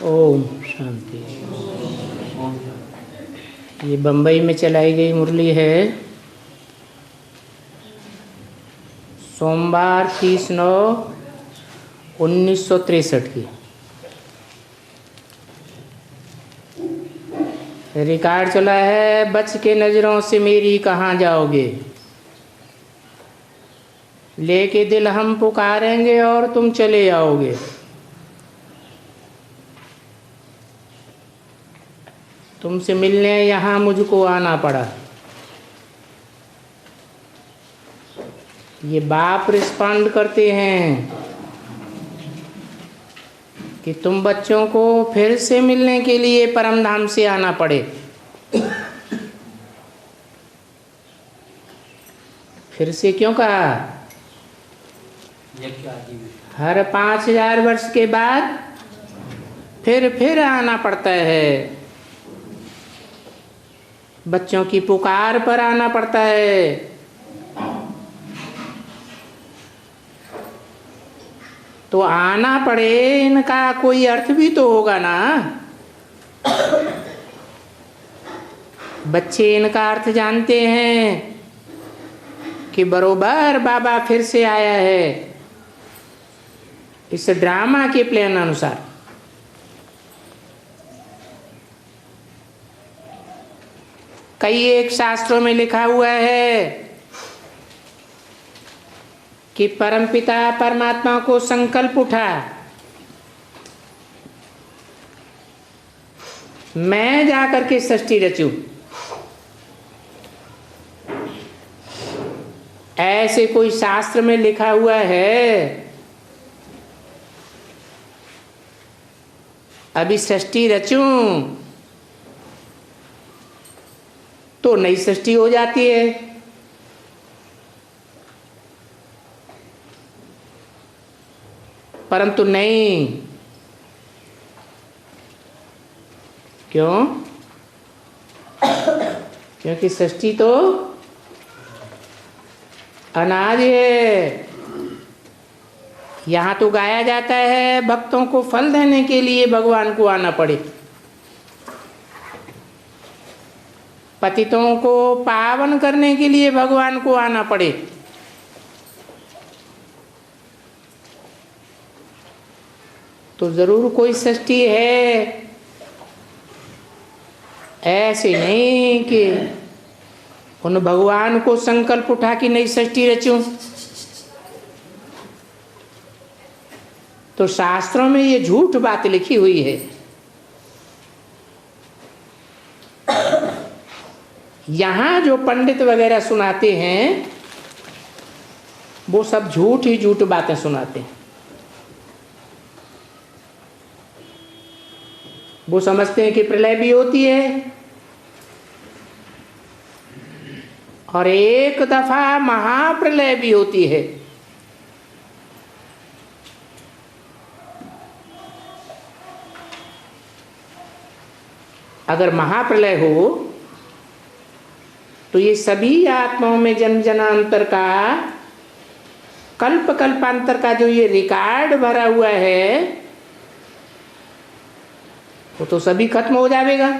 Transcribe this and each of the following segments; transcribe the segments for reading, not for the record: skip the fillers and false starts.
ओम शांति। ये बम्बई में चलाई गई मुरली है, सोमवार 30/9/1963 की। रिकॉर्ड चला है, बच के नज़रों से मेरी कहाँ जाओगे, लेके दिल हम पुकारेंगे और तुम चले आओगे। तुमसे मिलने यहाँ मुझको आना पड़ा। ये बाप रिस्पॉन्ड करते हैं कि तुम बच्चों को फिर से मिलने के लिए परमधाम से आना पड़े। फिर से क्यों कहा? हर 5000 वर्ष के बाद फिर आना पड़ता है। बच्चों की पुकार पर आना पड़ता है। तो आना पड़े, इनका कोई अर्थ भी तो होगा ना। बच्चे इनका अर्थ जानते हैं कि बरोबर बाबा फिर से आया है, इस ड्रामा के प्लान अनुसार। कई एक शास्त्रों में लिखा हुआ है कि परमपिता परमात्मा को संकल्प उठा, मैं जाकर के सृष्टि रचूं। ऐसे कोई शास्त्र में लिखा हुआ है? अभी सृष्टि रचूं तो नई सृष्टि हो जाती है। परंतु नहीं। क्यों? क्योंकि सृष्टि तो अनादि है। यहाँ तो गाया जाता है भक्तों को फल देने के लिए भगवान को आना पड़े, पतितों को पावन करने के लिए भगवान को आना पड़े। तो जरूर कोई सृष्टि है। ऐसे नहीं कि उन भगवान को संकल्प उठा कि नई सृष्टि रचूं। तो शास्त्रों में ये झूठ बात लिखी हुई है। यहाँ जो पंडित वगैरह सुनाते हैं वो सब झूठ ही झूठ बातें सुनाते हैं। वो समझते हैं कि प्रलय भी होती है और एक दफा महाप्रलय भी होती है। अगर महाप्रलय हो तो ये सभी आत्माओं में जन्म जन्मांतर का, कल्प कल्पांतर का जो ये रिकॉर्ड भरा हुआ है वो तो सभी खत्म हो जाएगा।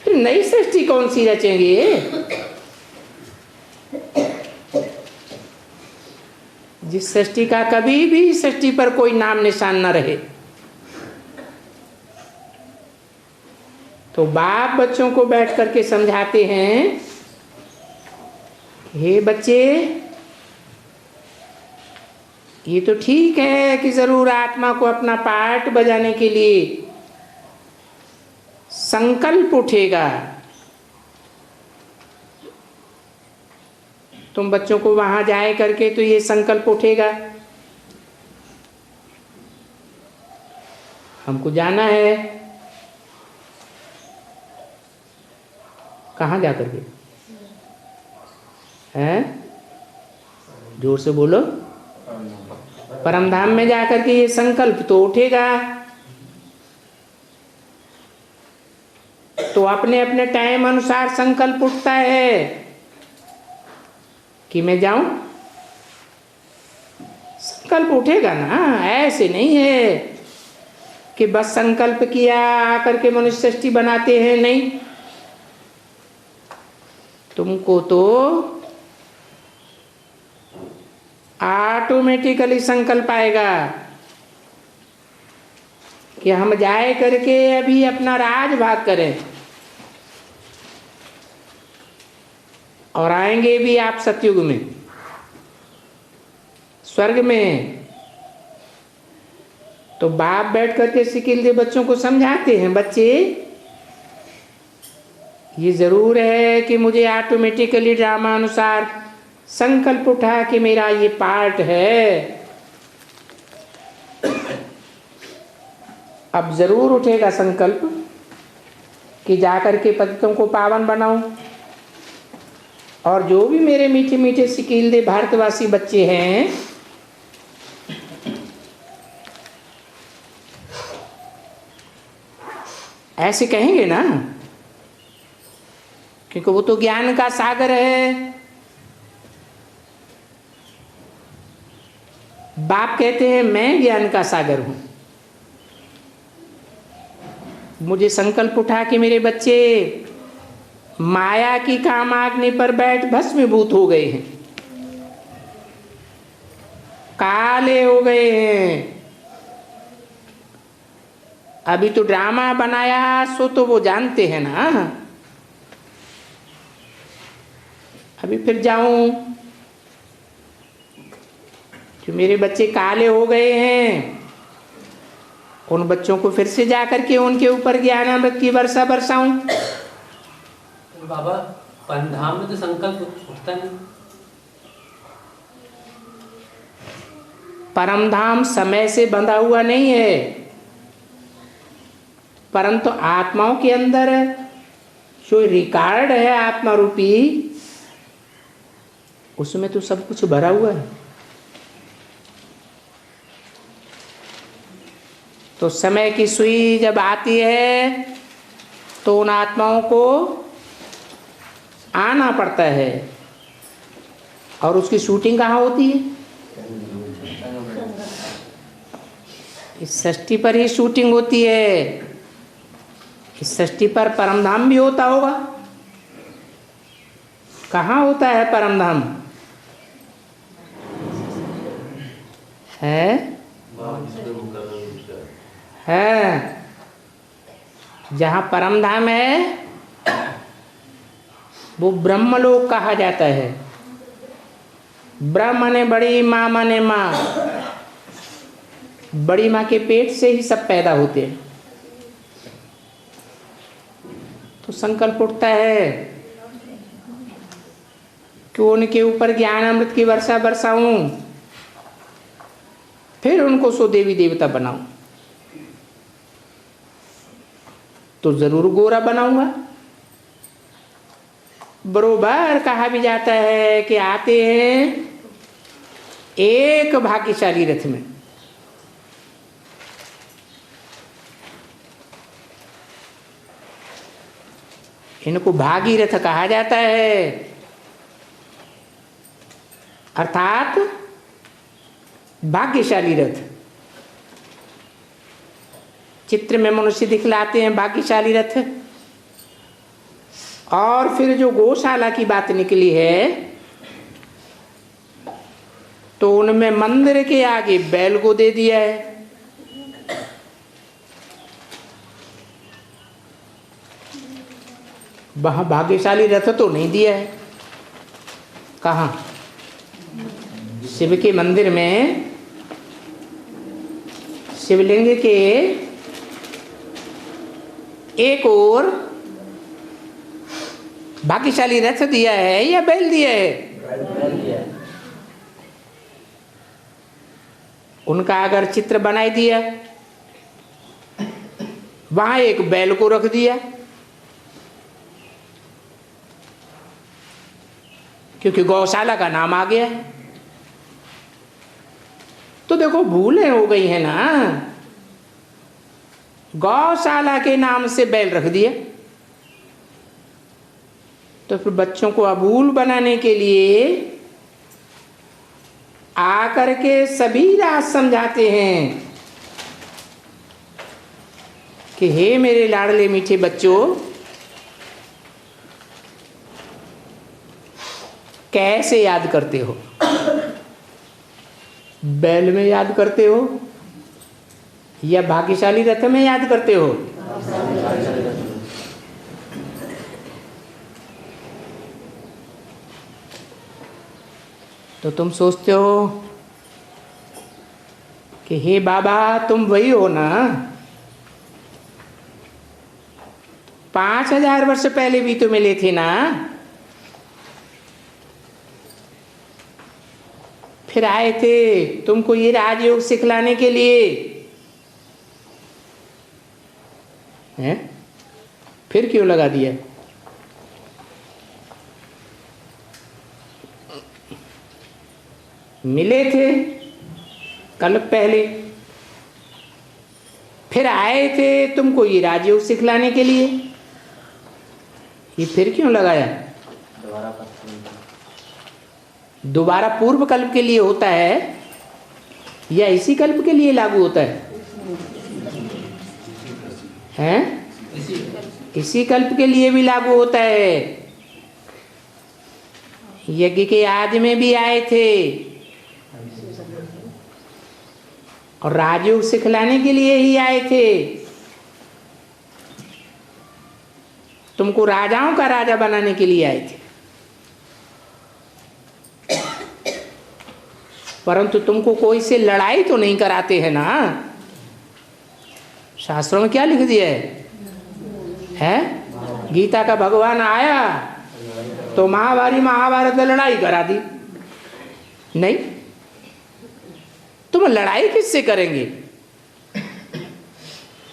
फिर नई सृष्टि कौन सी रचेंगे? जिस सृष्टि का कभी भी सृष्टि पर कोई नाम निशान न रहे। तो बाप बच्चों को बैठ करके समझाते हैं, हे बच्चे, ये तो ठीक है कि जरूर आत्मा को अपना पार्ट बजाने के लिए संकल्प उठेगा। तुम बच्चों को वहां जाए करके तो ये संकल्प उठेगा, हमको जाना है। कहाँ जा करके? हैं? जोर से बोलो। परमधाम में जाकर के ये संकल्प तो उठेगा। तो अपने अपने टाइम अनुसार संकल्प उठता है कि मैं जाऊं। संकल्प उठेगा ना, ऐसे नहीं है कि बस संकल्प किया आकर के मनुष्य सृष्टि बनाते हैं, नहीं। तुमको तो ऑटोमेटिकली संकल्प आएगा कि हम जाए करके अभी अपना राज भाग करें, और आएंगे भी आप सतयुग में, स्वर्ग में। तो बाप बैठ करके सिकिलदे बच्चों को समझाते हैं, बच्चे ये जरूर है कि मुझे ऑटोमेटिकली ड्रामा अनुसार संकल्प उठा कि मेरा ये पार्ट है, अब जरूर उठेगा संकल्प कि जाकर के पतितों को पावन बनाऊं। और जो भी मेरे मीठे मीठे सिकिलदे भारतवासी बच्चे हैं, ऐसे कहेंगे ना, क्योंकि वो तो ज्ञान का सागर है। बाप कहते हैं मैं ज्ञान का सागर हूं। मुझे संकल्प उठा कि मेरे बच्चे माया की कामाग्नि पर बैठ भस्मीभूत हो गए हैं, काले हो गए हैं। अभी तो ड्रामा बनाया सो तो वो जानते हैं ना। अभी फिर जाऊं, जो मेरे बच्चे काले हो गए हैं, उन बच्चों को फिर से जाकर के उनके ऊपर ज्ञानामृत की वर्षा बरसाऊं। बाबा परमधाम में तो संकल्प उठता नहीं। परमधाम समय से बंधा हुआ नहीं है, परंतु आत्माओं के अंदर जो रिकॉर्ड है आत्मा रूपी, उसमें तो सब कुछ भरा हुआ है। तो समय की सुई जब आती है तो उन आत्माओं को आना पड़ता है। और उसकी शूटिंग कहाँ होती है? इस सृष्टि पर ही शूटिंग होती है। इस सृष्टि पर परमधाम भी होता होगा। कहाँ होता है परमधाम? है जहाँ परमधाम है वो ब्रह्मलोक कहा जाता है। ब्रह्म ने बड़ी माँ माने माँ, बड़ी माँ के पेट से ही सब पैदा होते हैं। तो संकल्प उठता है कि उनके ऊपर ज्ञान अमृत की वर्षा बरसाऊं, फिर उनको सो देवी देवता बनाऊं। तो जरूर गोरा बनाऊंगा। बरोबर कहा भी जाता है कि आते हैं एक भाग्यशाली रथ में। इनको भागीरथ कहा जाता है, अर्थात भाग्यशाली रथ। चित्र में मनुष्य दिखलाते हैं भाग्यशाली रथ। और फिर जो गौशाला की बात निकली है, तो उनमें मंदिर के आगे बैल को दे दिया है। वहां भाग्यशाली रथ तो नहीं दिया है। कहाँ? शिव के मंदिर में शिवलिंग के एक ओर भाग्यशाली रथ दिया है या बैल दिया है? बैल दिया है। उनका अगर चित्र बनाई दिया, वहां एक बैल को रख दिया, क्योंकि गौशाला का नाम आ गया। तो देखो भूलें हो गई है ना। गौशाला के नाम से बैल रख दिया, तो फिर बच्चों को अबूल बनाने के लिए आकर के सभी राज समझाते हैं कि हे मेरे लाडले मीठे बच्चों, कैसे याद करते हो? बैल में याद करते हो या भाग्यशाली रथ में याद करते हो? तो तुम सोचते हो कि हे बाबा तुम वही हो ना, 5000 वर्ष पहले भी तो मिले थे ना, फिर आए थे तुमको ये राजयोग सिखलाने के लिए हैं? फिर क्यों लगा दिया? मिले थे कल पहले, फिर आए थे तुमको ये राजयोग सिखलाने के लिए, ये फिर क्यों लगाया? दोबारा पूर्व कल्प के लिए होता है या इसी कल्प के लिए लागू होता है? हैं? इसी कल्प के लिए भी लागू होता है। यज्ञ के आदि में भी आए थे और राजयोग सिखलाने के लिए ही आए थे। तुमको राजाओं का राजा बनाने के लिए आए थे, परंतु तुमको कोई से लड़ाई तो नहीं कराते हैं ना। शास्त्रों में क्या लिख दिया है? गीता का भगवान आया तो महाभारत में लड़ाई करा दी? नहीं। तुम लड़ाई किससे करेंगे?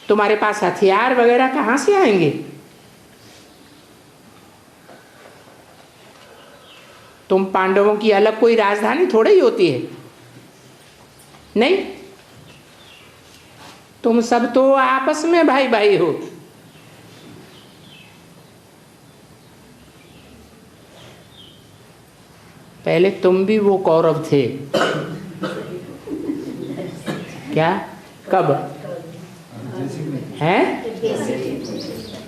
तुम्हारे पास हथियार वगैरह कहां से आएंगे? तुम पांडवों की अलग कोई राजधानी थोड़ी ही होती है, नहीं। तुम सब तो आपस में भाई भाई हो। पहले तुम भी वो कौरव थे क्या? कब हैं?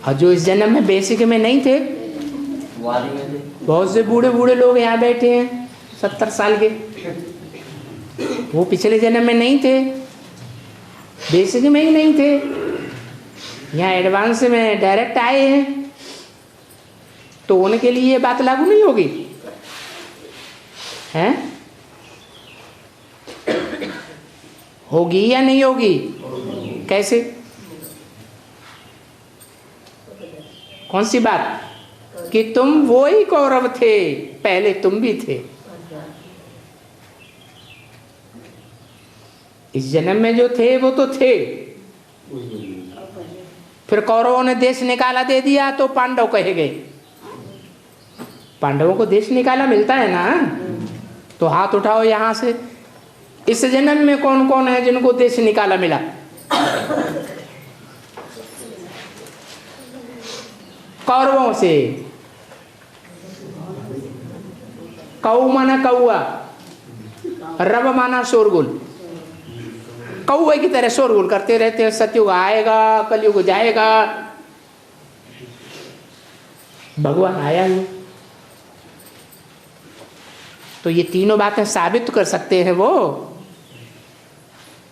और जो इस जन्म में बेसिक में नहीं थे, बहुत से बूढ़े बूढ़े लोग यहाँ बैठे हैं 70 साल के, वो पिछले जन्म में नहीं थे, बेसिक में ही नहीं थे, यहाँ एडवांस में डायरेक्ट आए हैं, तो उनके लिए ये बात लागू नहीं होगी हैं? होगी या नहीं होगी? कैसे? कौन सी बात? कि तुम वो ही कौरव थे, पहले तुम भी थे। इस जन्म में जो थे वो तो थे, फिर कौरवों ने देश निकाला दे दिया तो पांडव कहे गए। पांडवों को देश निकाला मिलता है ना, तो हाथ उठाओ यहां से। इस जन्म में कौन कौन है जिनको देश निकाला मिला? कौरवों से। कौ माना कौआ, रब माना शोरगुल। कौए की तरह शोरगुल करते रहते हैं, सतयुग आएगा, कलयुग जाएगा। भगवान आया ही, तो ये तीनों बातें साबित कर सकते हैं। वो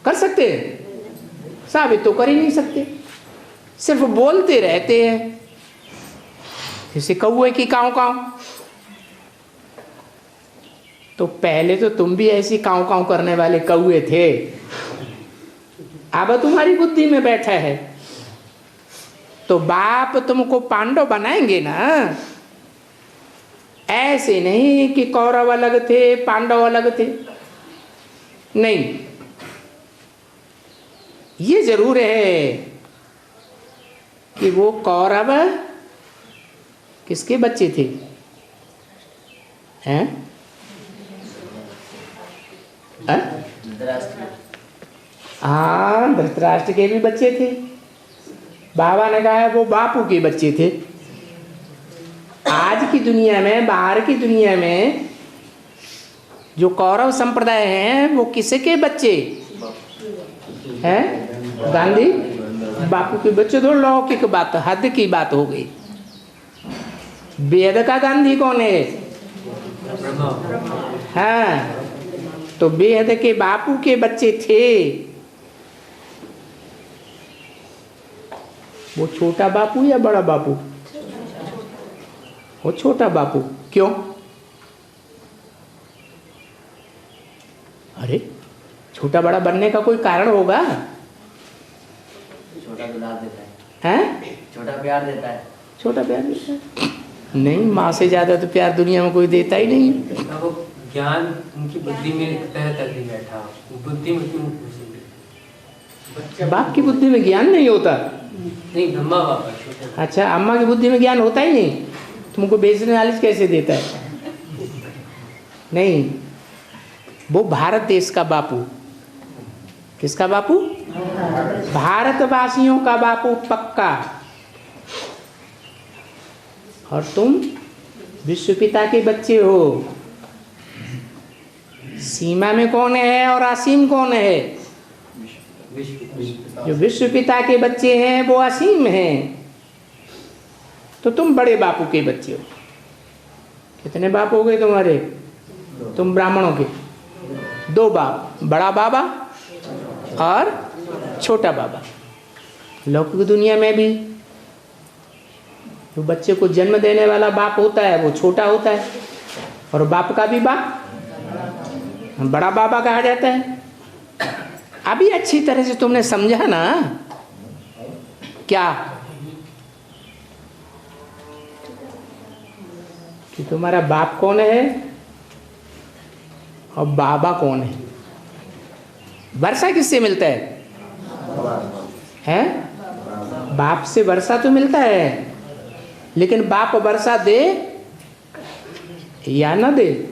कर सकते हैं? साबित तो कर ही नहीं सकते, सिर्फ बोलते रहते हैं। जैसे कौए की काऊ काऊ, तो पहले तो तुम भी ऐसी काऊ काऊ करने वाले कौए थे, अब तुम्हारी बुद्धि में बैठा है। तो बाप तुमको पांडव बनाएंगे ना, ऐसे नहीं कि कौरव अलग थे पांडव अलग थे, नहीं। ये जरूर है कि वो कौरव किसके बच्चे थे? हैं? हाँ, धृतराष्ट्र के भी बच्चे थे। बाबा ने कहा है वो बापू के बच्चे थे। आज की दुनिया में, बाहर की दुनिया में जो कौरव संप्रदाय हैं वो किसके बच्चे हैं? गांधी बापू के बच्चे। तो लौकिक बात, हद की बात हो गई। वेद का गांधी कौन है? हाँ, तो वेद के बापू के बच्चे थे। वो छोटा बापू या बड़ा बापू? वो छोटा बापू। क्यों? अरे छोटा बड़ा बनने का कोई कारण होगा? छोटा दुलार देता है, हैं? छोटा प्यार देता है। छोटा प्यार देता है? नहीं, माँ से ज्यादा तो प्यार दुनिया में कोई देता ही नहीं। वो ज्ञान उनकी बुद्धि में तह तक नहीं बैठा, बुद्धि में क्यों घुसेंगे? बाप की बुद्धि में ज्ञान नहीं होता? नहीं, ब्रह्मा बाबा छोटे। अच्छा, अम्मा की बुद्धि में ज्ञान होता ही नहीं? तुमको बेसिक नॉलेज कैसे देता है? नहीं, वो भारत देश का बापू। किसका बापू? भारतवासियों का बापू पक्का। और तुम विश्व पिता के बच्चे हो। सीमा में कौन है और असीम कौन है? जो विश्व पिता के बच्चे हैं वो असीम हैं। तो तुम बड़े बापू के बच्चे हो। कितने बाप हो गए तुम्हारे? तुम ब्राह्मणों के 2 बाप, बड़ा बाबा और छोटा बाबा। लौकिक दुनिया में भी जो बच्चे को जन्म देने वाला बाप होता है वो छोटा होता है, और बाप का भी बाप बड़ा बाबा कहा जाता है। अभी अच्छी तरह से तुमने समझा ना? क्या कि तुम्हारा बाप कौन है और बाबा कौन है? वर्षा किससे मिलता है? हैं? बाप से वर्षा तो मिलता है, लेकिन बाप वर्षा दे या ना दे,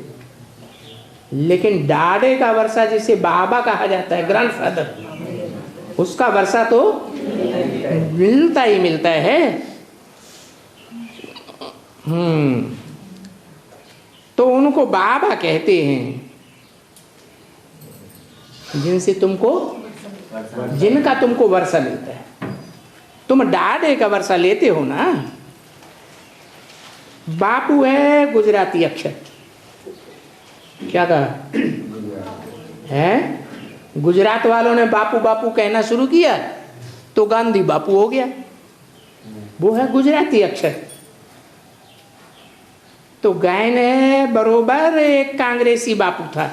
लेकिन डाडे का वर्षा जिसे बाबा कहा जाता है, ग्रैंडफादर, उसका वर्षा तो मिलता ही मिलता है। तो उनको बाबा कहते हैं जिनका तुमको वर्षा मिलता है। तुम डाडे का वर्षा लेते हो ना। बापू है गुजराती अक्षर। क्या कहा है? गुजरात वालों ने बापू बापू कहना शुरू किया तो गांधी बापू हो गया। वो है गुजराती अक्षर। तो गायन है बरोबर एक कांग्रेसी बापू था।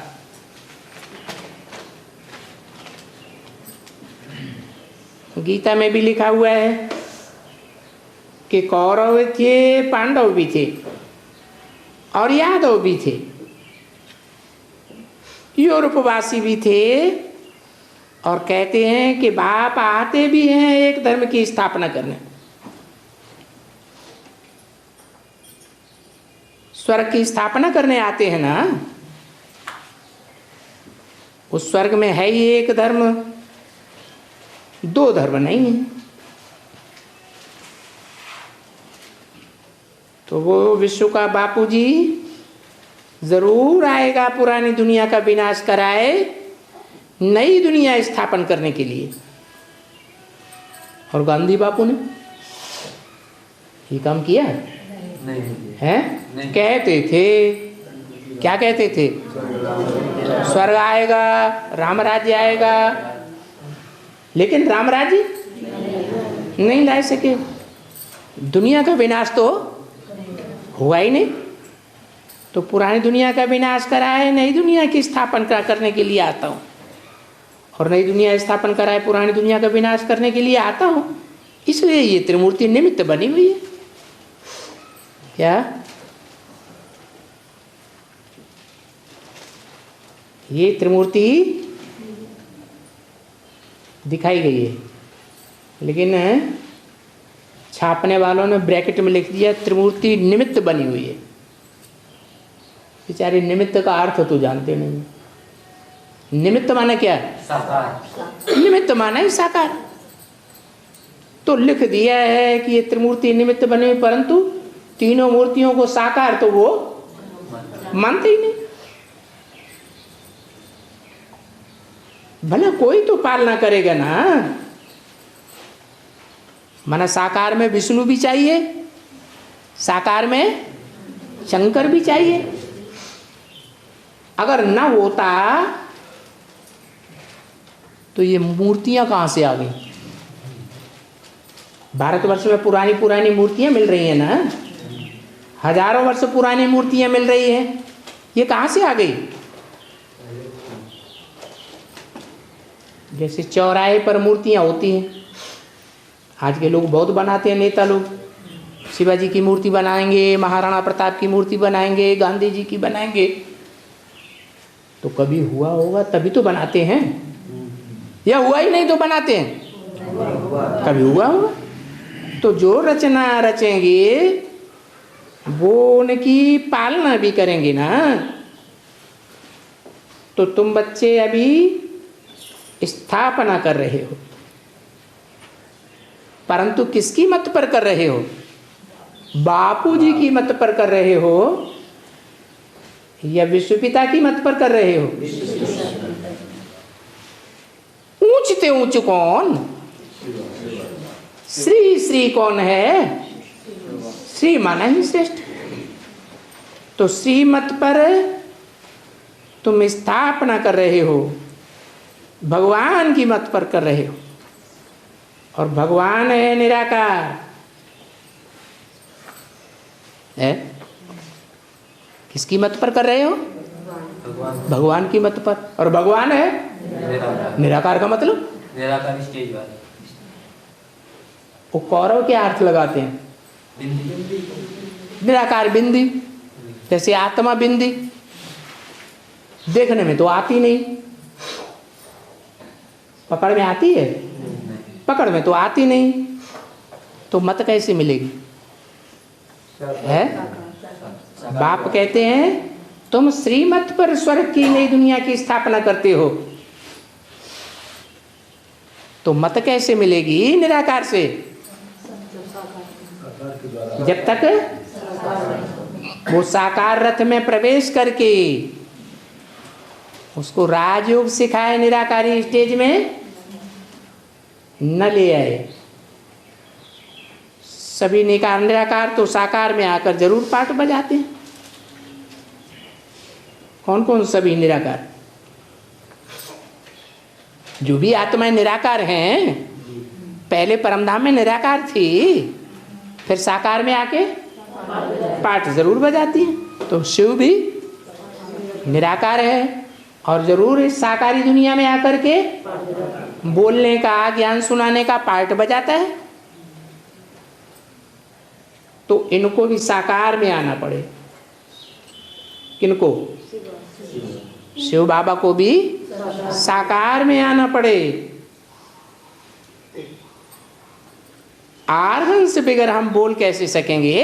गीता में भी लिखा हुआ है कि कौरव थे, पांडव भी थे और यादव भी थे, यूरोपवासी भी थे, और कहते हैं कि बाप आते भी हैं एक धर्म की स्थापना करने। स्वर्ग की स्थापना करने आते हैं ना। उस स्वर्ग में है ही एक धर्म, 2 धर्म नहीं है। तो वो विश्व का बापूजी जरूर आएगा पुरानी दुनिया का विनाश कराए, नई दुनिया स्थापन करने के लिए। और गांधी बापू ने ये काम किया नहीं है? नहीं। कहते थे, क्या कहते थे? स्वर्ग आएगा, राम राज्य आएगा, लेकिन राम राज्य नहीं ला सके। दुनिया का विनाश तो हुआ ही नहीं। तो पुरानी दुनिया का विनाश कराए, नई दुनिया की स्थापना करने के लिए आता हूँ, और नई दुनिया स्थापन कराए, पुरानी दुनिया का विनाश करने के लिए आता हूँ। इसलिए ये त्रिमूर्ति निमित्त बनी हुई है। क्या ये त्रिमूर्ति दिखाई गई है, लेकिन छापने वालों ने ब्रैकेट में लिख दिया त्रिमूर्ति निमित्त बनी हुई है। बेचारे निमित्त का अर्थ तो जानते नहीं। निमित्त माने क्या? साकार। निमित्त माना ही साकार। तो लिख दिया है कि ये त्रिमूर्ति निमित्त बनी हुई, परंतु तीनों मूर्तियों को साकार तो वो मानते ही नहीं। भला कोई तो पालना करेगा ना। माना साकार में विष्णु भी चाहिए, साकार में शंकर भी चाहिए। अगर न होता तो ये मूर्तियां कहां से आ गई? भारतवर्ष में पुरानी पुरानी मूर्तियां मिल रही हैं ना, हजारों वर्ष पुरानी मूर्तियां मिल रही हैं, ये कहां से आ गई? जैसे चौराहे पर मूर्तियां होती हैं, आज के लोग बहुत बनाते हैं, नेता लोग शिवाजी की मूर्ति बनाएंगे, महाराणा प्रताप की मूर्ति बनाएंगे, गांधी जी की बनाएंगे। तो कभी हुआ होगा तभी तो बनाते हैं, या हुआ ही नहीं तो बनाते हैं? कभी हुआ होगा। तो जो रचना रचेंगे वो उनकी पालना भी करेंगे ना। तो तुम बच्चे अभी स्थापना कर रहे हो, परंतु किसकी मत पर कर रहे हो? बापूजी की मत पर कर रहे हो या विश्वपिता की मत पर कर रहे हो? ऊंचते ऊंच कौन? श्री श्री कौन है? श्री माना ही श्रेष्ठ। तो श्रीमत पर तुम स्थापना कर रहे हो, भगवान की मत पर कर रहे हो, और भगवान है निराकार है। किसकी मत पर कर रहे हो? भगवान की मत पर। और भगवान है निराकार का मतलब निराकार स्टेज वाले। वो कौरव के अर्थ लगाते हैं, निराकार बिंदी, जैसे आत्मा बिंदी देखने में तो आती नहीं, पकड़ में आती है? पकड़ में तो आती नहीं, तो मत कैसे मिलेगी? है? बाप कहते हैं तुम श्रीमत पर स्वर्ग की नई दुनिया की स्थापना करते हो, तो मत कैसे मिलेगी निराकार से? जब तक वो साकार रथ में प्रवेश करके उसको राजयोग सिखाए, निराकारी स्टेज में न ले आए। सभी निराकार तो साकार में आकर जरूर पाठ बजाते हैं। कौन कौन सभी निराकार? जो भी आत्माएं निराकार हैं, पहले परमधाम में निराकार थी, फिर साकार में आके पाठ जरूर बजाती हैं। तो शिव भी निराकार है और जरूर इस साकारी दुनिया में आकर के बोलने का, ज्ञान सुनाने का पाठ बजाता है। तो इनको भी साकार में आना पड़े। किनको? शिव बाबा को भी साकार में आना पड़े। आर्गन से बगैर हम बोल कैसे सकेंगे?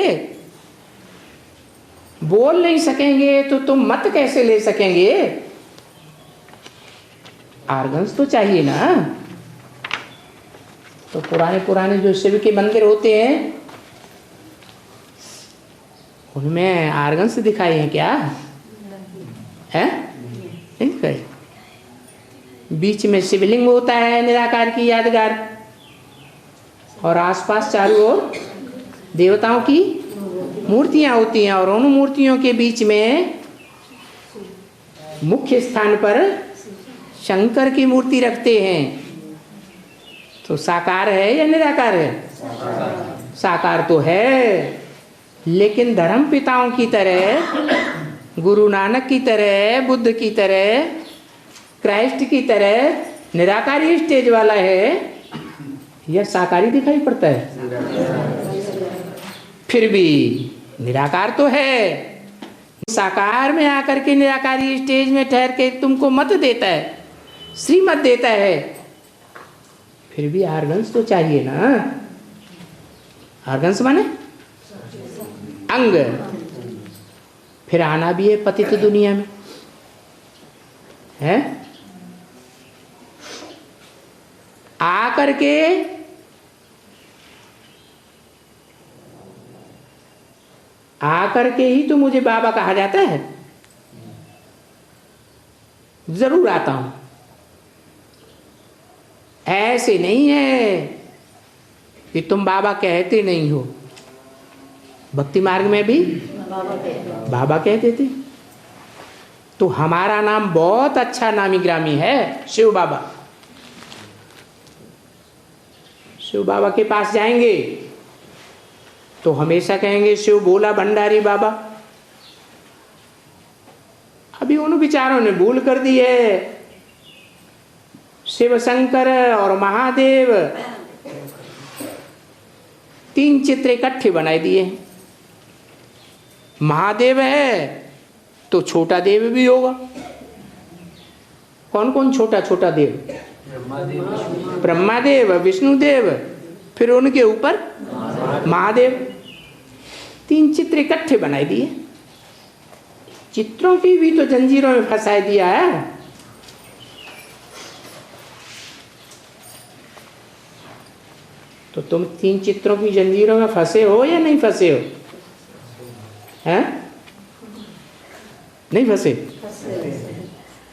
बोल नहीं सकेंगे तो तुम मत कैसे ले सकेंगे? आर्गन्स तो चाहिए ना। तो पुराने पुराने जो शिव के मंदिर होते हैं उनमें आर्गन्स दिखाए हैं क्या? है? नहीं दिखाए। बीच में शिवलिंग होता है निराकार की यादगार, और आसपास चारों ओर देवताओं की मूर्तियां होती हैं, और उन मूर्तियों के बीच में मुख्य स्थान पर शंकर की मूर्ति रखते हैं। तो साकार है या निराकार है? साकार तो है, लेकिन धर्म पिताओं की तरह, गुरु नानक की तरह, बुद्ध की तरह, क्राइस्ट की तरह निराकारी स्टेज वाला है या साकारी दिखाई पड़ता है? फिर भी निराकार तो है। साकार में आकर के निराकारी स्टेज में ठहर के तुमको मत देता है, श्रीमत देता है, फिर भी आर्गन्स तो चाहिए ना। आर्गन्स माने अंग। फिर आना भी है पतित दुनिया में, है? आकर के आकर के ही तो मुझे बाबा कहा जाता है? जरूर आता हूं। ऐसे नहीं है कि तुम बाबा कहते नहीं हो। भक्ति मार्ग में भी बाबा कहते थे। तो हमारा नाम बहुत अच्छा नामी ग्रामी है, शिव बाबा। शिव बाबा के पास जाएंगे तो हमेशा कहेंगे शिव भोला भंडारी बाबा। अभी उन विचारों ने भूल कर दी है। शिव शंकर और महादेव 3 चित्र इकट्ठे बनाए दिए। महादेव है तो छोटा देव भी होगा। कौन कौन छोटा छोटा देव? ब्रह्मादेव, विष्णुदेव, फिर उनके ऊपर महादेव। 3 चित्र इकट्ठे बनाए दिए। चित्रों की भी तो जंजीरों में फंसा दिया है। तो तुम 3 चित्रों की जंजीरों में फंसे हो या नहीं फंसे हो? हैं? नहीं फंसे?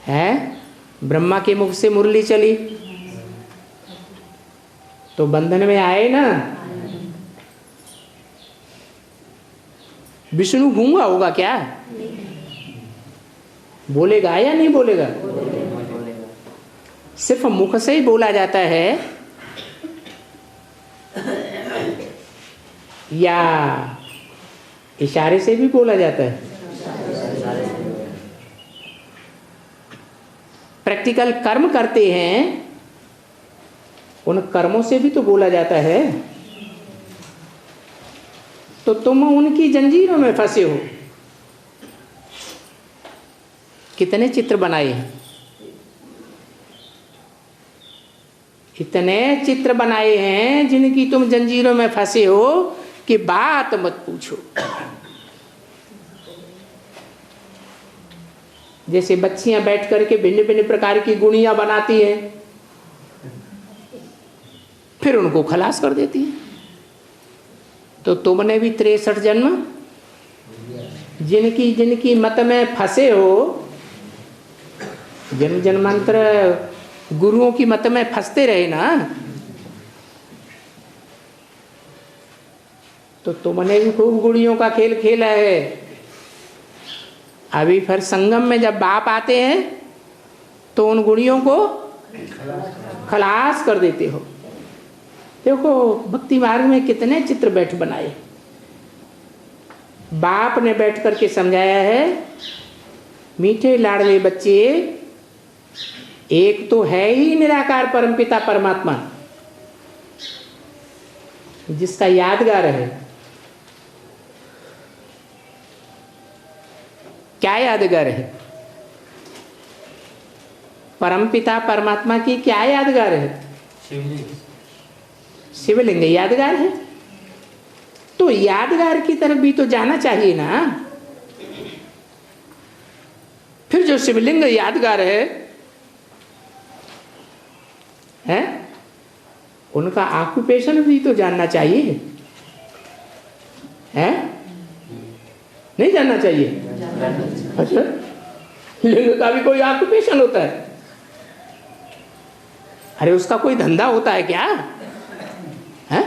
हैं? ब्रह्मा के मुख से मुरली चली तो बंधन में आए ना। विष्णु गूंगा होगा क्या? बोलेगा या नहीं बोलेगा? सिर्फ मुख से ही बोला जाता है या इशारे से भी बोला जाता है? प्रैक्टिकल कर्म करते हैं, उन कर्मों से भी तो बोला जाता है। तो तुम उनकी जंजीरों में फंसे हो। कितने चित्र बनाए हैं? इतने चित्र बनाए हैं जिनकी तुम जंजीरों में फंसे हो कि बात मत पूछो। जैसे बच्चियां बैठ करके भिन्न भिन्न प्रकार की गुड़ियां बनाती हैं, फिर उनको खलास कर देती हैं। तो तुमने भी 63 जन्म जिनकी जिनकी मत में फंसे हो, जन्म जन्मांतर गुरुओं की मत में फंसते रहे ना, तो तुमने भी खूब गुड़ियों का खेल खेला है। अभी फिर संगम में जब बाप आते हैं तो उन गुड़ियों को खलास कर देते हो। देखो भक्ति मार्ग में कितने चित्र बैठ बनाए। बाप ने बैठ करके समझाया है, मीठे लाडले बच्चे, एक तो है ही निराकार परमपिता परमात्मा जिसका यादगार है। क्या यादगार है? परमपिता परमात्मा की क्या यादगार है? शिवलिंग यादगार है। तो यादगार की तरफ भी तो जाना चाहिए ना। फिर जो शिवलिंग यादगार है उनका ऑक्यूपेशन भी तो जानना चाहिए, है? नहीं जानना चाहिए? अच्छा, लिंग का भी कोई ऑक्यूपेशन होता है? अरे उसका कोई धंधा होता है क्या? है?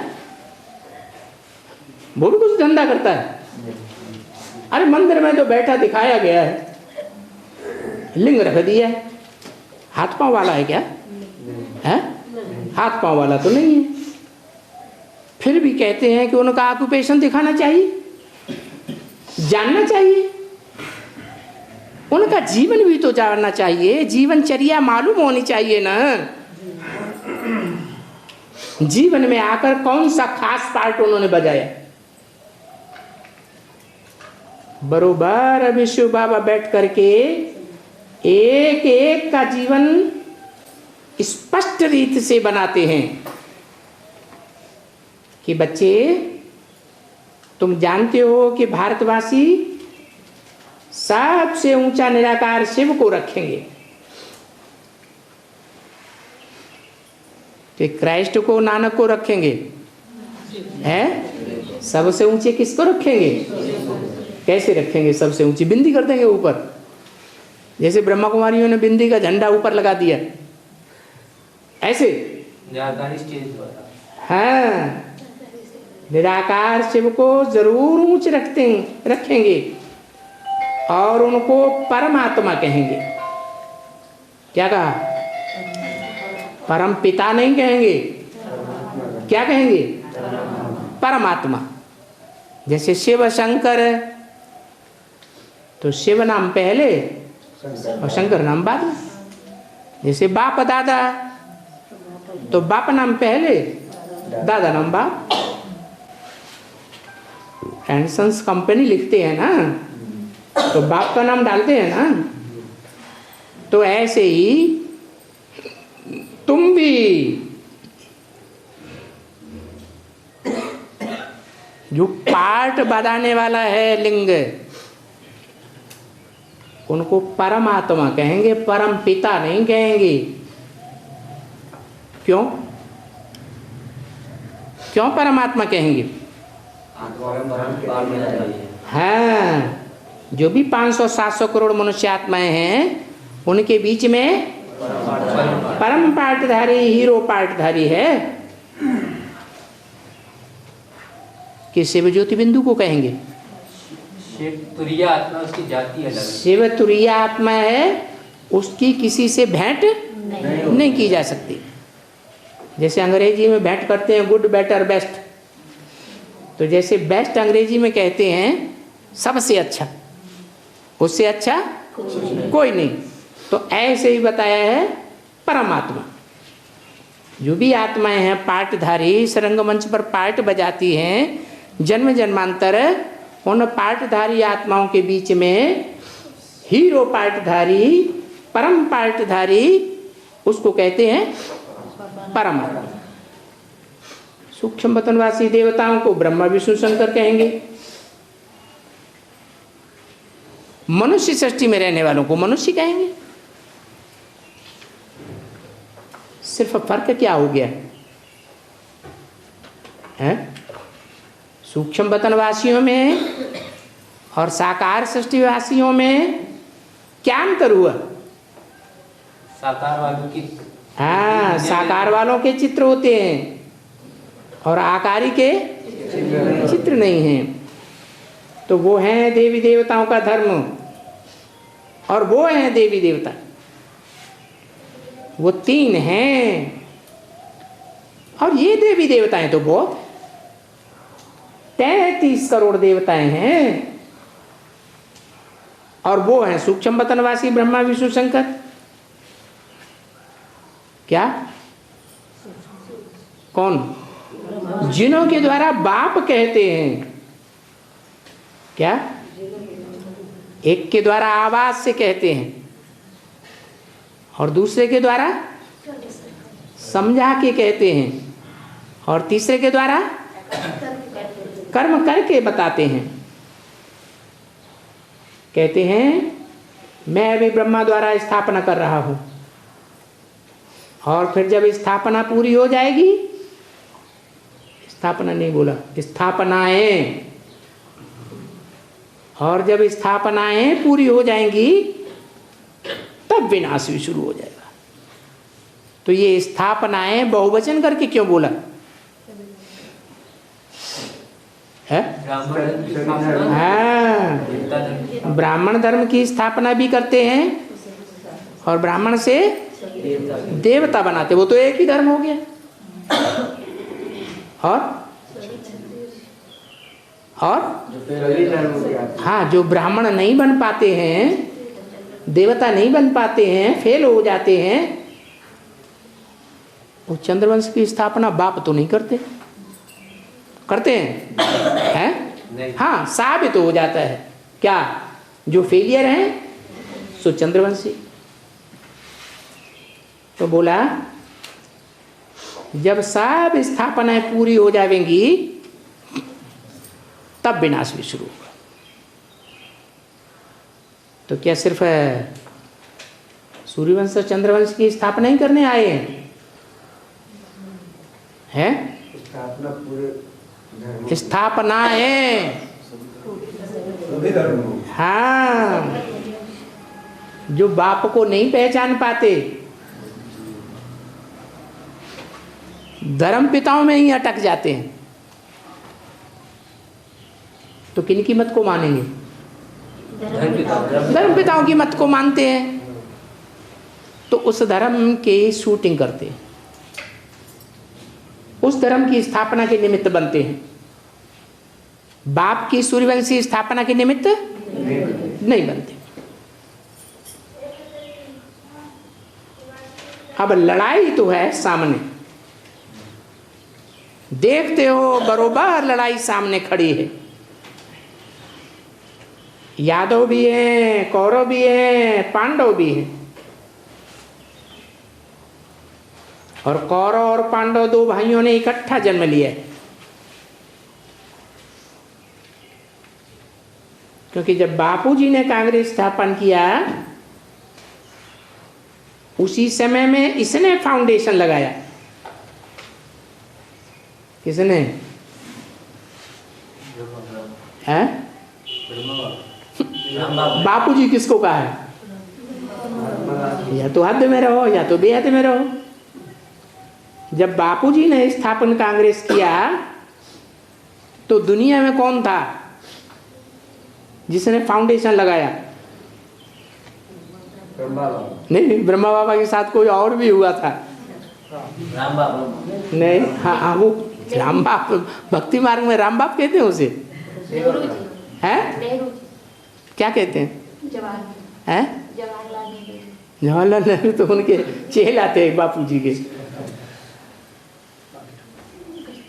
वो भी कुछ धंधा करता है? अरे मंदिर में जो बैठा दिखाया गया है, लिंग रख दिया है, हाथ पांव वाला है क्या? है? हाथ पांव वाला तो नहीं है। फिर भी कहते हैं कि उनका ऑक्यूपेशन दिखाना चाहिए, जानना चाहिए, उनका जीवन भी तो जानना चाहिए, जीवनचर्या मालूम होनी चाहिए ना। जीवन में आकर कौन सा खास पार्ट उन्होंने बजाया। बरोबर अभी शिव बाबा बैठ करके एक एक का जीवन स्पष्ट रीति से बनाते हैं कि बच्चे, तुम जानते हो कि भारतवासी सबसे ऊंचा निराकार शिव को रखेंगे, कि क्राइस्ट को, नानक को रखेंगे, है? सबसे ऊंचे किसको रखेंगे? कैसे रखेंगे? सबसे ऊंची बिंदी कर देंगे ऊपर, जैसे ब्रह्मा कुमारियों ने बिंदी का झंडा ऊपर लगा दिया, ऐसे। निराकार स्टेज द्वारा। हाँ, निराकार शिव को जरूर ऊंच रखेंगे और उनको परमात्मा कहेंगे। क्या कहा? परम पिता नहीं कहेंगे, क्या कहेंगे? परमात्मा। जैसे शिव शंकर है तो शिव नाम पहले और शंकर नाम बाद में। जैसे बाप दादा तो बाप नाम पहले, दादा नाम बाप। एंसन्स कंपनी लिखते हैं ना तो बाप का नाम डालते हैं ना। तो ऐसे ही तुम भी जो पाठ बजाने वाला है लिंग, उनको परमात्मा कहेंगे, परम पिता नहीं कहेंगे। क्यों? क्यों परमात्मा कहेंगे? हाँ, जो भी 500-700 करोड़ मनुष्य आत्माएं हैं उनके बीच में परम पाठधारी, हीरो पाठधारी है कि शिव ज्योति बिंदु को कहेंगे। शिव तुरीय आत्मा, उसकी जाति अलग है। शिव तुरीय आत्मा है, उसकी किसी से भेंट नहीं की जा सकती। जैसे अंग्रेजी में भेंट करते हैं गुड, बेटर, बेस्ट, तो जैसे बेस्ट अंग्रेजी में कहते हैं सबसे अच्छा, उससे अच्छा कोई नहीं। तो ऐसे ही बताया है परमात्मा। जो भी आत्माएं हैं पाठधारी, इस रंगमंच पर पाठ बजाती हैं, जन्म जन्मांतर उन पाठधारी आत्माओं के बीच में हीरो पाठधारी, परम पाठधारी, उसको कहते हैं परमात्मा। सूक्ष्म वतनवासी देवताओं को ब्रह्मा विष्णु शंकर कहेंगे। मनुष्य सृष्टि में रहने वालों को मनुष्य कहेंगे। सिर्फ फर्क क्या हो गया है? सूक्ष्म वतनवासियों में और साकार सृष्टिवासियों में क्या अंतर हुआ? साकार वालों की, हाँ, साकार वालों के चित्र होते हैं और आकारी के चित्र नहीं हैं। तो वो हैं देवी देवताओं का धर्म और वो हैं देवी देवता, वो 3 हैं। और ये देवी देवताएं तो बहुत 33 करोड़ देवताएं हैं और वो हैं सूक्ष्म वतनवासी ब्रह्मा विष्णु शंकर। क्या? कौन? जिन्हों के द्वारा बाप कहते हैं। क्या? एक के द्वारा आवाज से कहते हैं और दूसरे के द्वारा समझा के कहते हैं और तीसरे के द्वारा कर्म करके बताते हैं। कहते हैं मैं अभी ब्रह्मा द्वारा स्थापना कर रहा हूं और फिर जब स्थापना पूरी हो जाएगी, स्थापना नहीं बोला, स्थापनाएं, और जब स्थापनाएं पूरी हो जाएंगी तब विनाश भी शुरू हो जाएगा। तो ये स्थापनाएं बहुवचन करके क्यों बोला है? हाँ, ब्राह्मण धर्म की स्थापना भी करते हैं और ब्राह्मण से देवता बनाते, वो तो एक ही धर्म हो गया। और हाँ, जो ब्राह्मण नहीं बन पाते हैं, देवता नहीं बन पाते हैं, फेल हो जाते हैं, वो चंद्रवंश की स्थापना बाप तो नहीं करते, करते हैं? हाँ, साबित तो हो जाता है। क्या? जो फेलियर हैं सो चंद्रवंशी। तो बोला जब सब स्थापनाएं पूरी हो जाएंगी तब विनाश भी शुरू होगा। तो क्या सिर्फ सूर्यवंश और चंद्रवंश की स्थापना ही करने आए हैं? स्थापना है हाँ, जो बाप को नहीं पहचान पाते, धर्म पिताओं में ही अटक जाते हैं, तो किन की मत को मानेंगे? धर्म पिताओं की मत को मानते हैं, तो उस धर्म की शूटिंग करते हैं, उस धर्म की स्थापना के निमित्त बनते हैं। बाप की सूर्यवंशी स्थापना के निमित्त नहीं बनते। अब लड़ाई तो है सामने, देखते हो बरोबर लड़ाई सामने खड़ी है। यादव भी हैं, कौरव भी हैं, पांडव भी हैं, और कौरव और पांडव दो भाइयों ने इकट्ठा जन्म लिया है। क्योंकि जब बापूजी ने कांग्रेस स्थापन किया, उसी समय में इसने फाउंडेशन लगाया। किसने? है? बापूजी किसको कहा है? या तो हद में रहो या तो बेहद में रहो। जब बापूजी ने स्थापन कांग्रेस किया, तो दुनिया में कौन था जिसने फाउंडेशन लगाया? नहीं, ब्रह्मा बाबा के साथ कोई और भी हुआ था। राम बाप नहीं, हाँ, वो राम बाप, भक्ति मार्ग में राम बाप कहते हैं उसे, हैं? क्या कहते हैं? जवाहरलाल नेहरू तो उनके चेला थे बापूजी के।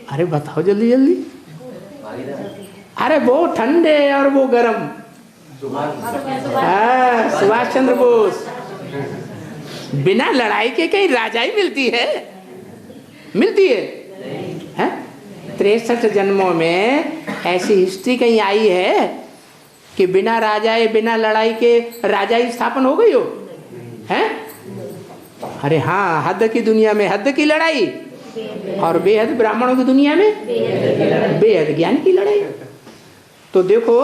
अरे बताओ जल्दी जल्दी। अरे वो ठंडे और वो गरम। हाँ, सुभाष चंद्र बोस। बिना लड़ाई के कहीं राजाई मिलती है? मिलती है? 63 जन्मों में ऐसी हिस्ट्री कहीं आई है कि बिना राजाए, बिना लड़ाई के राजाई स्थापन हो गई हो? हैं? अरे हाँ, हद की दुनिया में हद की लड़ाई, और बेहद ब्राह्मणों की दुनिया में बेहद ज्ञान की लड़ाई। तो देखो,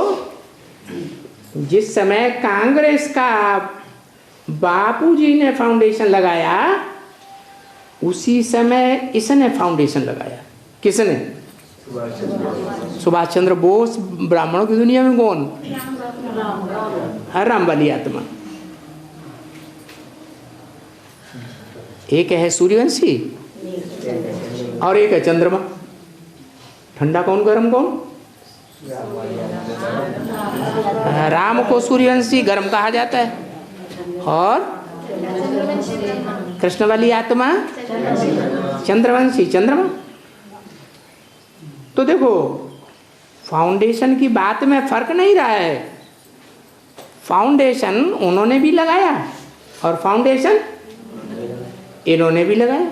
जिस समय कांग्रेस का बापूजी ने फाउंडेशन लगाया, उसी समय इसने फाउंडेशन लगाया। किसने? सुभाष चंद्र बोस। ब्राह्मणों की दुनिया में कौन? राम वाली आत्मा। एक है सूर्यवंशी और एक है चंद्रमा। ठंडा कौन, गरम कौन? राम को सूर्यवंशी गरम कहा जाता है, और कृष्ण वाली आत्मा चंद्रवंशी, चंद्रमा। तो देखो, फाउंडेशन की बात में फर्क नहीं रहा है। फाउंडेशन उन्होंने भी लगाया और फाउंडेशन इन्होंने भी लगाया।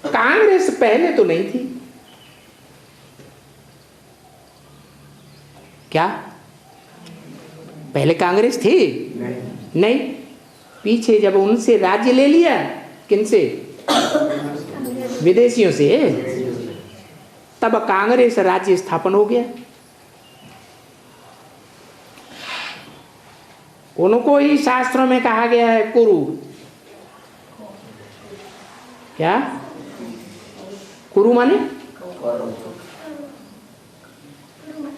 कांग्रेस पहले तो नहीं थी। क्या पहले कांग्रेस थी? नहीं। पीछे जब उनसे राज्य ले लिया, किनसे? विदेशियों से, तब कांग्रेस राज्य स्थापन हो गया। उनको ही शास्त्रों में कहा गया है कुरु। क्या कुरु माने?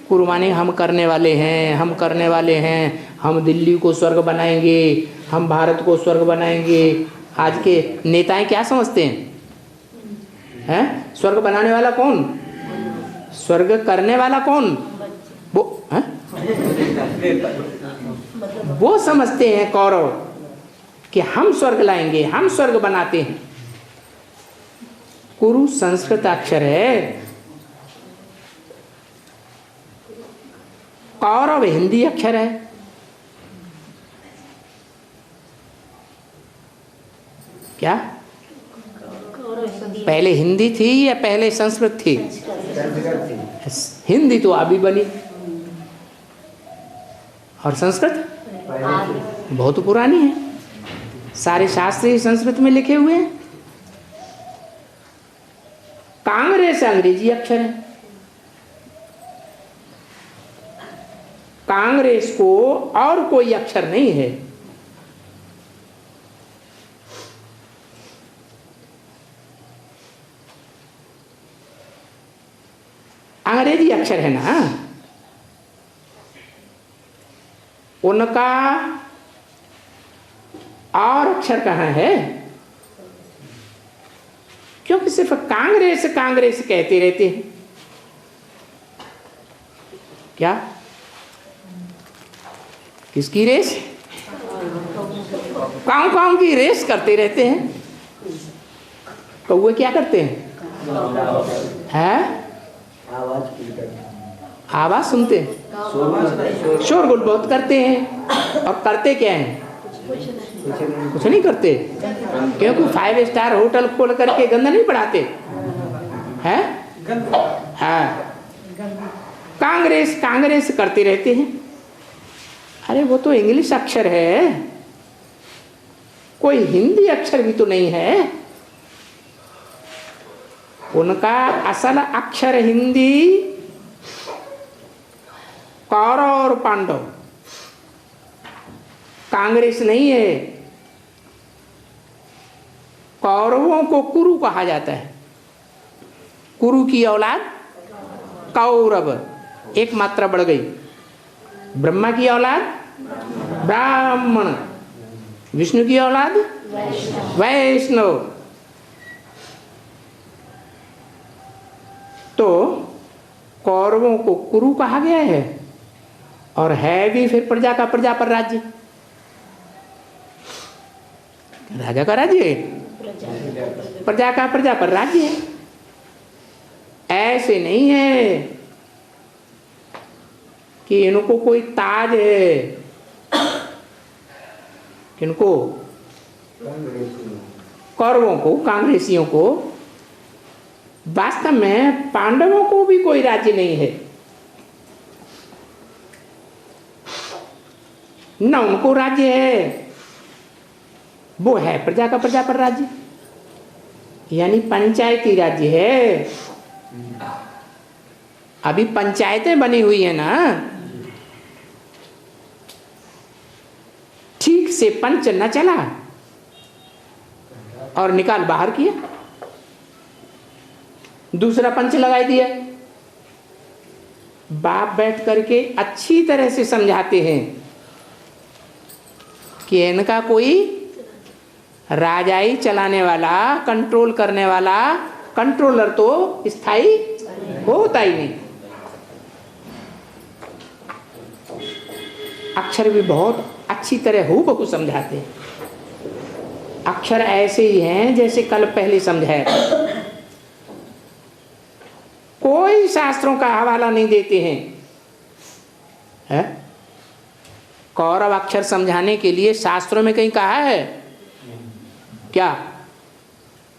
कुरु माने हम करने वाले हैं, हम करने वाले हैं, हम दिल्ली को स्वर्ग बनाएंगे, हम भारत को स्वर्ग बनाएंगे। आज के नेताएं क्या समझते हैं? स्वर्ग बनाने वाला कौन? स्वर्ग करने वाला कौन? वो है? वो समझते हैं कौरव कि हम स्वर्ग लाएंगे, हम स्वर्ग बनाते हैं। कुरु संस्कृत अक्षर है, कौरव हिंदी अक्षर है। क्या पहले हिंदी थी या पहले संस्कृत थी? हिंदी तो अभी बनी, और संस्कृत बहुत पुरानी है। सारे शास्त्र ही संस्कृत में लिखे हुए हैं। कांग्रेस अंग्रेजी अक्षर है, कांग्रेस को और कोई अक्षर नहीं है। अंग्रेजी अक्षर है ना, उनका और अक्षर कहाँ है? क्योंकि सिर्फ कांग्रेस कांग्रेस कहते रहते हैं। क्या? किसकी रेस? काऊ काऊ की रेस करते रहते हैं। कौवे क्या करते हैं? हैं? आवाज सुनते हैं, शोरगुल बहुत करते हैं। और करते क्या हैं? कुछ नहीं करते, क्योंकि 5 स्टार होटल खोल करके गंदा नहीं बढ़ाते हैं। हाँ, कांग्रेस कांग्रेस करते रहते हैं। अरे वो तो इंग्लिश अक्षर है, कोई हिंदी अक्षर भी तो नहीं है। उनका असल अक्षर हिंदी कौरव और पांडव, कांग्रेस नहीं है। कौरवों को कुरु कहा जाता है, कुरु की औलाद कौरव, एक मात्रा बढ़ गई। ब्रह्मा की औलाद ब्राह्मण, विष्णु की औलाद वैष्णव। तो कौरवों को कुरु कहा गया है, और है भी फिर प्रजा का प्रजा पर राज्य। राजा का राज्य है, प्रजा का प्रजा पर राज्य है। ऐसे नहीं है कि इनको कोई ताज है। किनको? कौरवों को, कांग्रेसियों को। वास्तव में पांडवों को भी कोई राज्य नहीं है, न उनको राज्य है। वो है प्रजा का प्रजा पर राज्य, यानी पंचायती राज्य है। अभी पंचायतें बनी हुई है ना, ठीक से पंच न चला और निकाल बाहर किया, दूसरा पंच लगाई दिया। बाप बैठ करके अच्छी तरह से समझाते हैं कि इनका कोई राजाई चलाने वाला, कंट्रोल करने वाला कंट्रोलर तो स्थायी होता ही नहीं। अक्षर भी बहुत अच्छी तरह हूबहू समझाते हैं। अक्षर ऐसे ही हैं जैसे कल पहले समझाया था। कोई शास्त्रों का हवाला नहीं देते हैं, है? कौरव अक्षर समझाने के लिए शास्त्रों में कहीं कहा है क्या?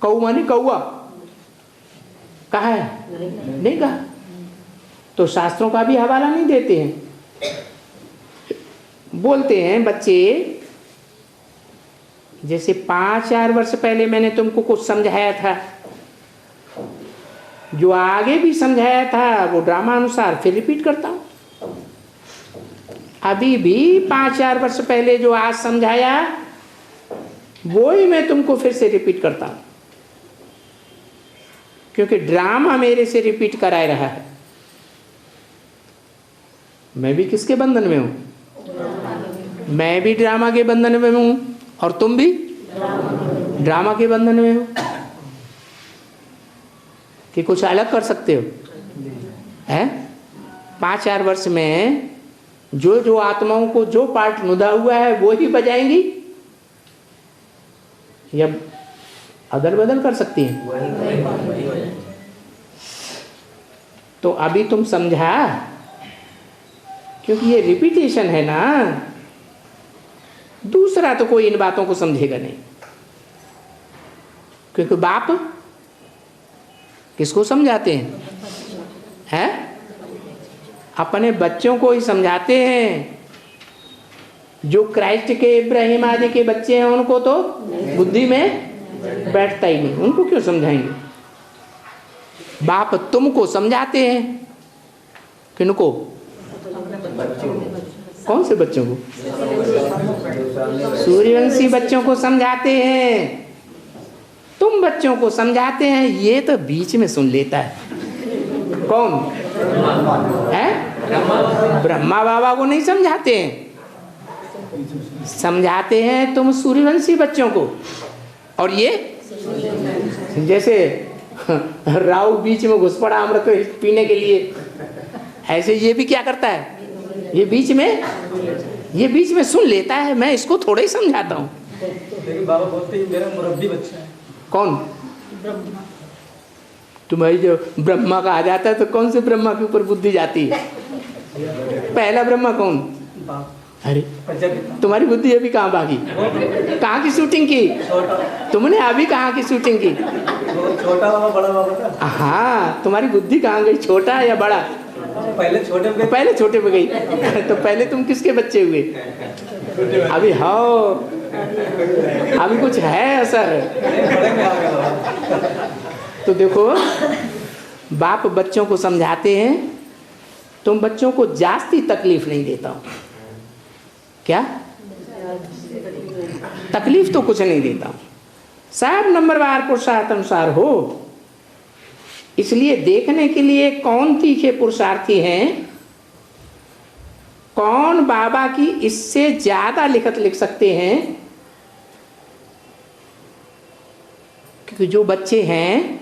कौ माने कौआ कहा है? नहीं कहा। तो शास्त्रों का भी हवाला नहीं देते हैं। बोलते हैं बच्चे, जैसे 5-4 वर्ष पहले मैंने तुमको कुछ समझाया था, जो आगे भी समझाया था वो ड्रामा अनुसार फिर रिपीट करता हूं। अभी भी 5-4 वर्ष पहले जो आज समझाया वो ही मैं तुमको फिर से रिपीट करता हूं, क्योंकि ड्रामा मेरे से रिपीट कराए रहा है। मैं भी किसके बंधन में हूं? मैं भी ड्रामा के बंधन में हूं, और तुम भी ड्रामा के बंधन में हो। कि कुछ अलग कर सकते हो? हैं? 5-4 वर्ष में जो जो आत्माओं को जो पार्ट नुदा हुआ है वो ही बजाएंगी, या अदल बदल कर सकती हैं? तो अभी तुम समझा, क्योंकि ये रिपीटेशन है ना। दूसरा तो कोई इन बातों को समझेगा नहीं, क्योंकि बाप किसको समझाते हैं? अपने बच्चों को ही समझाते हैं। जो क्राइस्ट के, इब्राहिम आदि के बच्चे हैं उनको तो बुद्धि में बैठता ही नहीं, उनको क्यों समझाएंगे? बाप तुमको समझाते हैं। किनको? कौन से बच्चों को? सूर्यवंशी बच्चों को समझाते हैं, तुम बच्चों को समझाते हैं। ये तो बीच में सुन लेता है। कौन है? ब्रह्मा बाबा को नहीं समझाते हैं, समझाते हैं तुम सूर्यवंशी बच्चों को। और ये जैसे राव बीच में घुस पड़ा अमृत पीने के लिए, ऐसे ये भी क्या करता है, ये बीच में सुन लेता है। मैं इसको थोड़ा ही समझाता हूँ। बाबा बोलते ही मेरा मुरब्बी बच्चा है। कौन? तुम्हारी जो ब्रह्मा का आ जाता है तो कौन से ब्रह्मा के ऊपर बुद्धि जाती है? पहला ब्रह्मा कौन? अरे तुम्हारी बुद्धि अभी कहाँ भागी? कहाँ की शूटिंग की तुमने? अभी कहाँ की शूटिंग की? छोटा बाबा बड़ा बाबा का। हाँ, तुम्हारी बुद्धि कहाँ गई, छोटा या बड़ा? पहले छोटे पे गई। तो पहले तुम किसके बच्चे हुए? अभी हाँ, अभी कुछ है असर। तो देखो, बाप बच्चों को समझाते हैं, तुम बच्चों को जास्ती तकलीफ नहीं देता हूँ। क्या तकलीफ? तो कुछ नहीं देता हूँ, सब नंबरवार पुरुषार्थ अनुसार हो। इसलिए देखने के लिए कौन तीखे पुरुषार्थी हैं, कौन बाबा की इससे ज्यादा लिखत लिख सकते हैं। क्योंकि जो बच्चे हैं,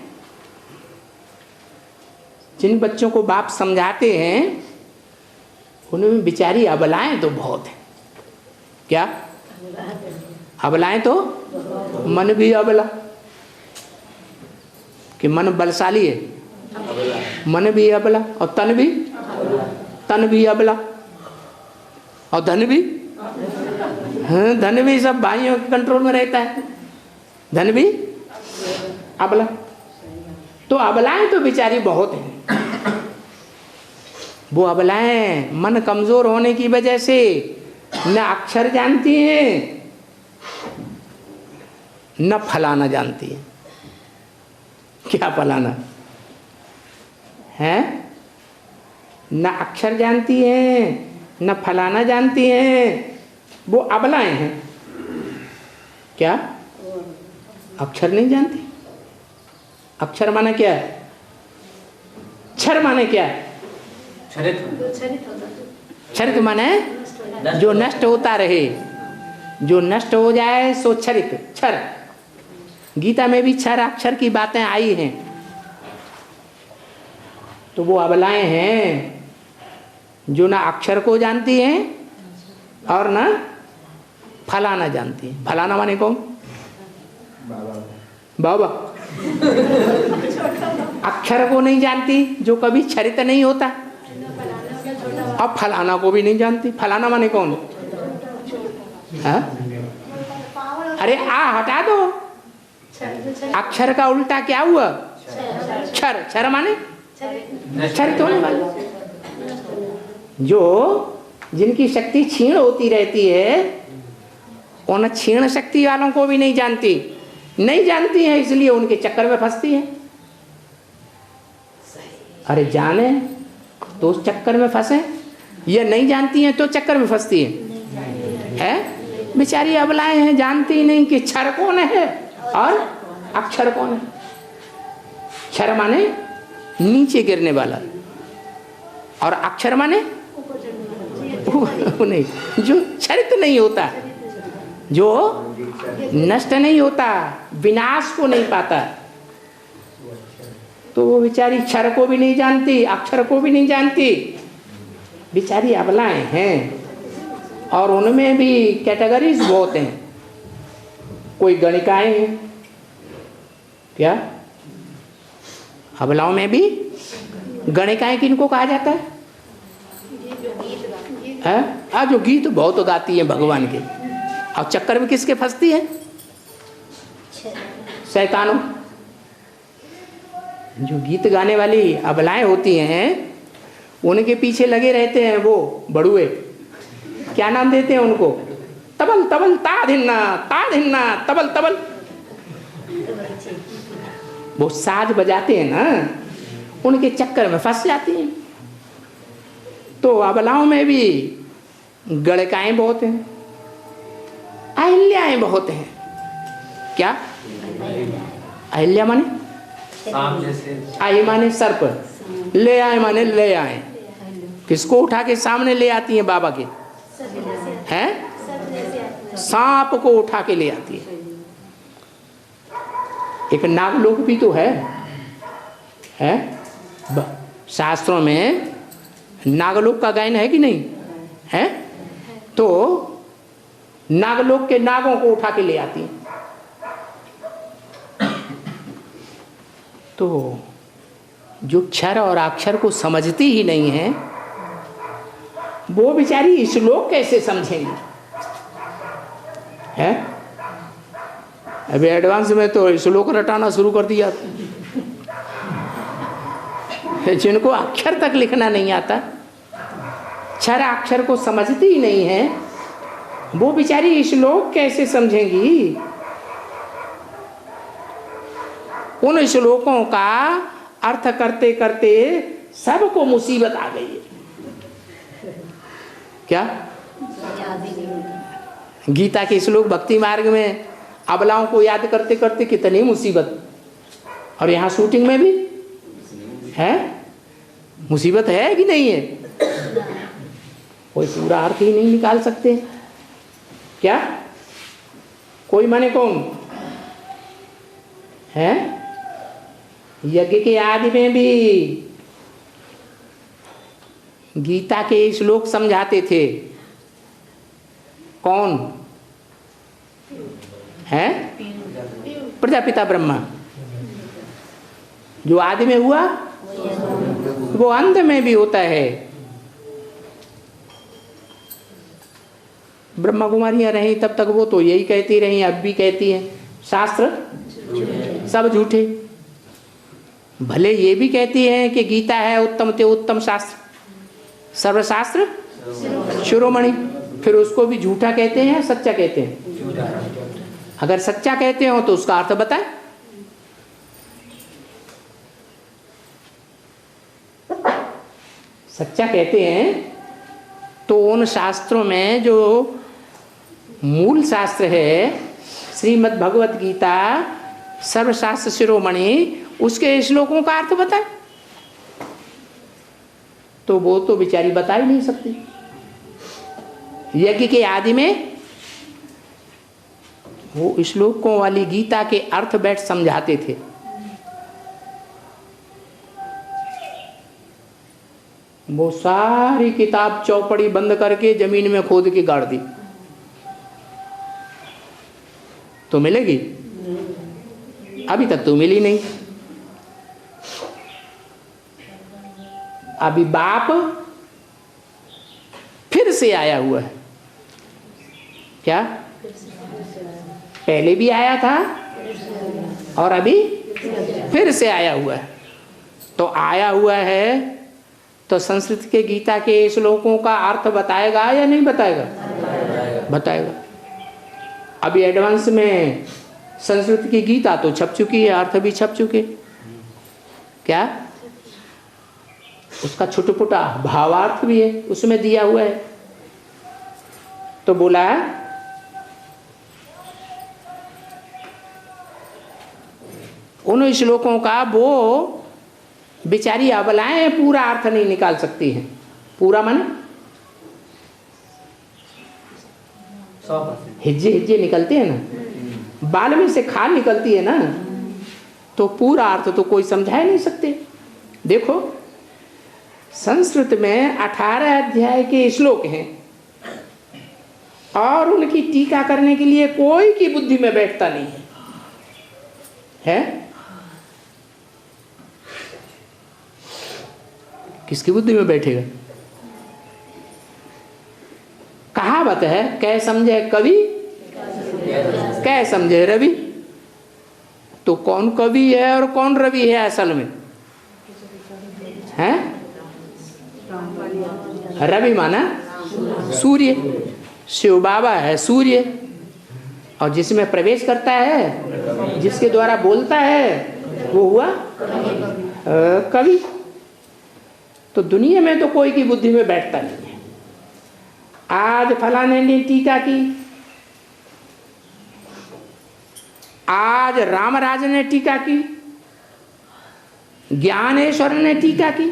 जिन बच्चों को बाप समझाते हैं, उनमें बेचारी अबलाएं तो बहुत है। क्या अबलाएं? तो मन भी अबला, कि मन बलशाली है, मन भी अबला, और तन भी अबला, और धन भी। हाँ, धन भी सब भाइयों के कंट्रोल में रहता है, धन भी अबला। तो अबलाएं तो बेचारी बहुत हैं। वो अबलाएं मन कमजोर होने की वजह से न अक्षर जानती हैं, न फलाना जानती हैं। क्या फलाना है? न अक्षर जानती हैं, न फलाना जानती हैं। वो अबलाएं हैं। क्या अक्षर नहीं जानती? अक्षर माने क्या है? क्षर माने क्या है? क्षरित माने जो नष्ट होता रहे, जो नष्ट हो जाए सो क्षरित, क्षर। गीता में भी क्षर अक्षर की बातें आई हैं। तो वो अबलाएं हैं जो ना अक्षर को जानती हैं और ना फलाना जानती हैं। फलाना माने कौन? बाबा। अक्षर को नहीं जानती, जो कभी क्षरित नहीं होता, अब फलाना को भी नहीं जानती। फलाना माने कौन? हाँ? अरे आ हटा दो, अक्षर का उल्टा क्या हुआ? क्षर। क्षर माने क्षरित होने वाला, जो जिनकी शक्ति क्षीण होती रहती है, उन क्षीण शक्ति वालों को भी नहीं जानती है, इसलिए उनके चक्कर में फंसती है। अरे जाने तो उस चक्कर में फंसे, ये नहीं जानती हैं तो चक्कर में फंसती है? बेचारी अबलाएं हैं, जानती ही नहीं कि क्षर कौन है और अक्षर कौन है। क्षर माने नीचे गिरने वाला, और अक्षर माने नहीं, जो क्षरित नहीं होता, जो नष्ट नहीं होता, विनाश को नहीं पाता। तो वो बेचारी क्षर को भी नहीं जानती, अक्षर को भी नहीं जानती, बेचारी अबलाएं हैं। और उनमें भी कैटेगरीज बहुत हैं। कोई गणिकाएं हैं। क्या अबलाओं में भी गणिकाएं किनको कहा जाता है? जो गीत बहुत गाती है भगवान के, और चक्कर में किसके फंसती है? शैतानों। जो गीत गाने वाली अबलाएं होती हैं, उनके पीछे लगे रहते हैं वो बड़ुए। क्या नाम देते हैं उनको? तबल तबल ता धिन्ना तबल तबल। वो साज बजाते हैं ना, उनके चक्कर में फंस जाती हैं। तो अबलाओं में भी गणिकाएं बहुत हैं, अहिल्याएं बहुत हैं। क्या अहिल्या माने सांप जैसे, आई माने सर्प, ले आए माने ले आए। किसको उठा के सामने ले आती हैं बाबा के? हैं? सांप को उठा के ले आती है। एक नागलोक भी तो है शास्त्रों में नागलोक का गायन है कि नहीं है? तो नागलोक के नागों को उठा के ले आती है। तो जो क्षर और अक्षर को समझती ही नहीं है वो बेचारी श्लोक कैसे समझेंगी? है अभी एडवांस में तो श्लोक रटाना शुरू कर दिया। जिनको अक्षर तक लिखना नहीं आता, क्षर अक्षर को समझती ही नहीं है, वो बेचारी श्लोक कैसे समझेंगी? उन श्लोकों का अर्थ करते करते सबको मुसीबत आ गई है। क्या गीता के श्लोक भक्ति मार्ग में अबलाओं को याद करते करते कितनी मुसीबत, और यहाँ शूटिंग में भी है मुसीबत है कि नहीं है? कोई पूरा अर्थ ही नहीं निकाल सकते। क्या कोई माने कौन है? यज्ञ के आदि में भी गीता के श्लोक समझाते थे। कौन है? प्रजापिता ब्रह्मा। जो आदि में हुआ वो अंत में भी होता है। ब्रह्मा कुमारियां रही तब तक वो तो यही कहती रही, अब भी कहती हैं शास्त्र सब झूठे। भले ये भी कहती हैं कि गीता है उत्तम ते उत्तम शास्त्र, सर्वशास्त्र शिरोमणि, फिर उसको भी झूठा कहते हैं सच्चा कहते हैं? अगर सच्चा कहते हो तो उसका अर्थ बताएं। सच्चा कहते हैं तो उन शास्त्रों में जो मूल शास्त्र है श्रीमद् भगवत गीता सर्वशास्त्र शिरोमणि, उसके श्लोकों का अर्थ बताएं। तो वो तो बेचारी बता ही नहीं सकती। यज्ञ के आदि में वो श्लोकों वाली गीता के अर्थ बैठ समझाते थे। वो सारी किताब चौपड़ी बंद करके जमीन में खोद के गाड़ दी तो मिलेगी? अभी तक तो मिली नहीं। अभी बाप फिर से आया हुआ है। क्या पहले भी आया था और अभी फिर से आया हुआ है। तो आया हुआ है तो संस्कृत के गीता के श्लोकों का अर्थ बताएगा या नहीं बताएगा? बताएगा। अभी एडवांस में संस्कृत की गीता तो छप चुकी है, अर्थ भी छप चुके। क्या उसका छोटा-छोटा भावार्थ भी है उसमें दिया हुआ है। तो बोला उन श्लोकों का वो बेचारी अबलाएं पूरा अर्थ नहीं निकाल सकती हैं। पूरा माने हिज्जे हिज्जे निकलते हैं ना, बाल में से खाल निकलती है ना, तो पूरा अर्थ तो कोई समझा ही नहीं सकते। देखो संस्कृत में 18 अध्याय के श्लोक हैं और उनकी टीका करने के लिए कोई की बुद्धि में बैठता नहीं है। किसकी बुद्धि में बैठेगा? कहावत है कै समझे कवि कै समझे रवि। तो कौन कवि है और कौन रवि है असल में? हैं? रवि माना सूर्य, शिव बाबा है सूर्य, और जिसमें प्रवेश करता है जिसके द्वारा बोलता है वो हुआ कवि। तो दुनिया में तो कोई की बुद्धि में बैठता नहीं है। आज फलाने ने टीका की, आज रामराज ने टीका की, ज्ञानेश्वर ने टीका की,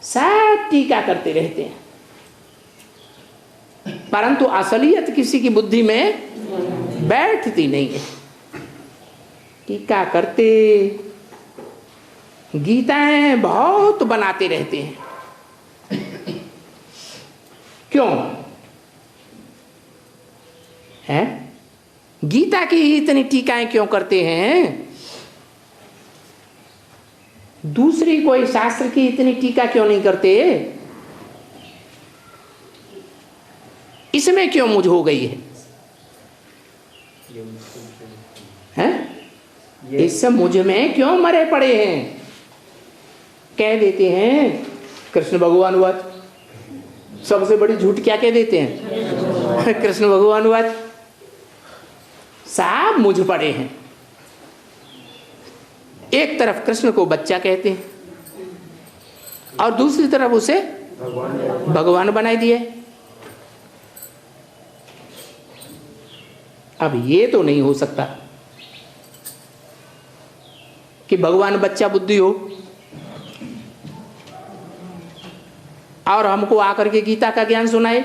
सब टीका करते रहते हैं, परंतु असलियत किसी की बुद्धि में बैठती नहीं है। टीका करते, गीताएं बहुत बनाते रहते हैं। क्यों है? गीता की इतनी टीकाएं क्यों करते हैं? दूसरी कोई शास्त्र की इतनी टीका क्यों नहीं करते? इसमें क्यों मुझ हो गई है? इस मुझ में क्यों मरे पड़े हैं? कह देते हैं कृष्ण भगवान वाच, सबसे बड़ी झूठ क्या कह देते हैं? कृष्ण भगवान वाच, सब मुझ पड़े हैं। एक तरफ कृष्ण को बच्चा कहते हैं और दूसरी तरफ उसे भगवान बनाई दिए। अब ये तो नहीं हो सकता कि भगवान बच्चा बुद्धि हो और हमको आकर के गीता का ज्ञान सुनाए।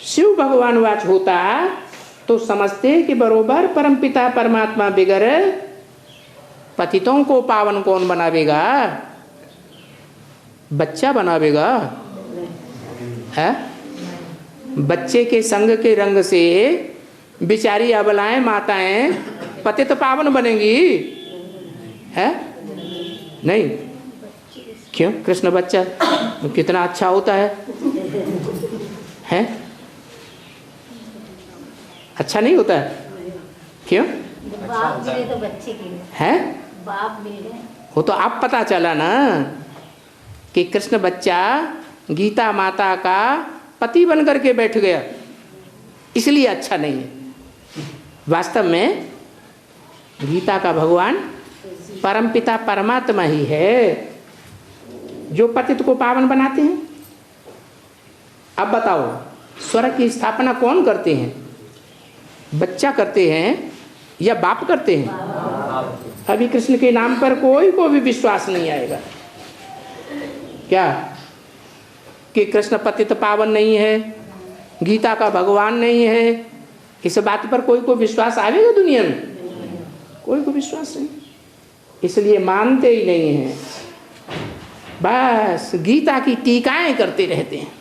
शिव भगवान वाच होता तो समझते कि बरोबर परमपिता परमात्मा बिगर पतितों को पावन कौन बनावेगा? बच्चा बनावेगा है? बच्चे के संग के रंग से बिचारी अबलाएं माताएं पतित पावन बनेंगी है? नहीं। क्यों? कृष्ण बच्चा कितना अच्छा होता है? अच्छा नहीं होता है? क्यों? बाप मिले तो बच्चे के लिए है? बाप मिले वो तो अब पता चला ना कि कृष्ण बच्चा गीता माता का पति बन करके बैठ गया, इसलिए अच्छा नहीं है। वास्तव में गीता का भगवान परमपिता परमात्मा ही है जो पतित को पावन बनाते हैं। अब बताओ, स्वर्ग की स्थापना कौन करते हैं? बच्चा करते हैं या बाप करते हैं? अभी कृष्ण के नाम पर कोई को भी विश्वास नहीं आएगा क्या कि कृष्ण पतित पावन नहीं है, गीता का भगवान नहीं है? इस बात पर कोई को विश्वास आवेगा दुनिया में? कोई को विश्वास नहीं, इसलिए मानते ही नहीं हैं। बस गीता की टीकाएं करते रहते हैं,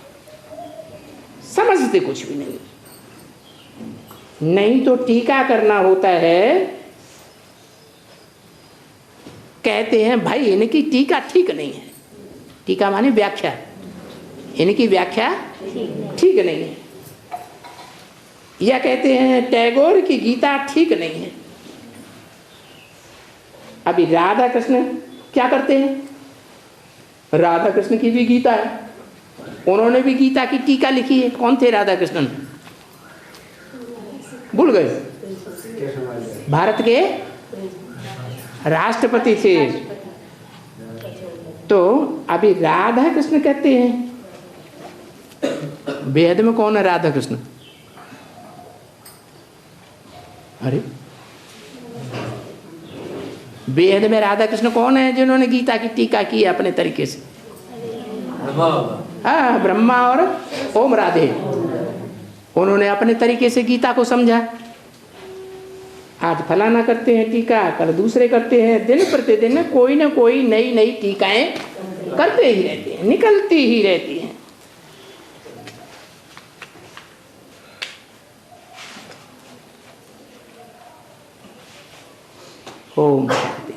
समझते कुछ भी नहीं। नहीं तो टीका करना होता है, कहते हैं भाई इनकी टीका ठीक नहीं है। टीका माने व्याख्या, इनकी व्याख्या ठीक नहीं है। या कहते हैं टैगोर की गीता ठीक नहीं है। अभी राधा कृष्ण क्या करते हैं? राधा कृष्ण की भी गीता है, उन्होंने भी गीता की टीका लिखी है। कौन थे राधा कृष्ण? भूल गए? भारत के राष्ट्रपति थे। तो अभी राधा कृष्ण कहते हैं, वेद में कौन है राधा कृष्ण? अरे वेद में राधा कृष्ण कौन है जिन्होंने गीता की टीका की है अपने तरीके से? हाँ, ब्रह्मा और ओम राधे, उन्होंने अपने तरीके से गीता को समझा। आज फलाना करते हैं टीका, कल दूसरे करते हैं, दिन प्रतिदिन कोई ना कोई नई नई टीकाएं करते ही रहते हैं, निकलती ही रहती हैं। ओम शांति।